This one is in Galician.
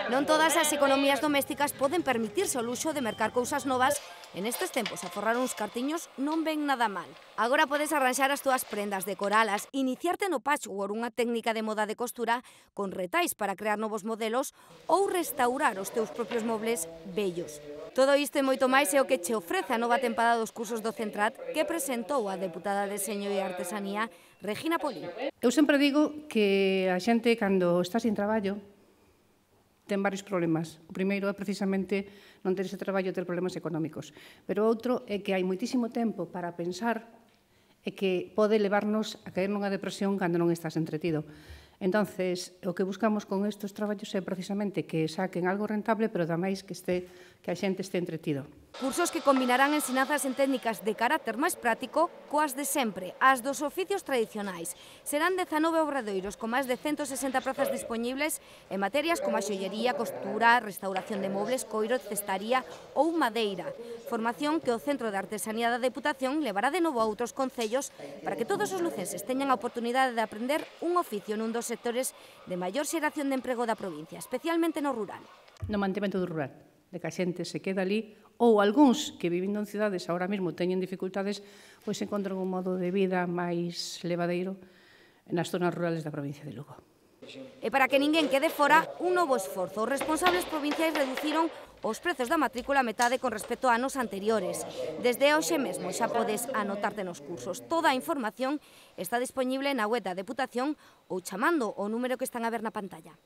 Non todas as economías domésticas poden permitirse o luxo de mercar cousas novas e nestes tempos aforrar uns cartiños non ven nada mal. Agora podes arranxar as túas prendas, decoralas, iniciarte no patchwork, unha técnica de moda de costura con retais para crear novos modelos ou restaurar os teus propios mobles vellos. Todo isto e moito máis é o que che ofrece a nova tempada dos cursos do Centrat que presentou a deputada de Deseño e Artesanía, Regina Polín. Eu sempre digo que a xente, cando está sin traballo, ten varios problemas. O primeiro é precisamente non ter ese traballo e ter problemas económicos. Pero o outro é que hai moitísimo tempo para pensar e que pode levarnos a caer nunha depresión cando non estás entretido. Entonces, o que buscamos con estes traballos é precisamente que saquen algo rentable, pero tamén que a xente este entretido. Cursos que combinarán ensinanzas en técnicas de carácter máis práctico coas de sempre, as dos oficios tradicionais. Serán 19 obradoiros con máis de 160 prazas dispoñibles en materias como a xollería, costura, restauración de mobles, coiro, cestaría ou madeira. Formación que o Centro de Artesanía da Deputación levará de novo a outros concellos para que todos os lucenses teñan a oportunidade de aprender un oficio nun dos sectores de maior xeración de emprego da provincia, especialmente no rural. No mantemento do rural, de que a xente se queda ali, ou algúns que vivindo en cidades agora mesmo teñen dificultades, pois encontran un modo de vida máis levadeiro nas zonas rurales da provincia de Lugo. E para que ninguén quede fora, un novo esforzo. Os responsables provinciais reduciron os prezos da matrícula a metade con respecto a anos anteriores. Desde hoxe mesmo xa podes anotarte nos cursos. Toda a información está dispoñible na web da Deputación ou chamando o número que están a ver na pantalla.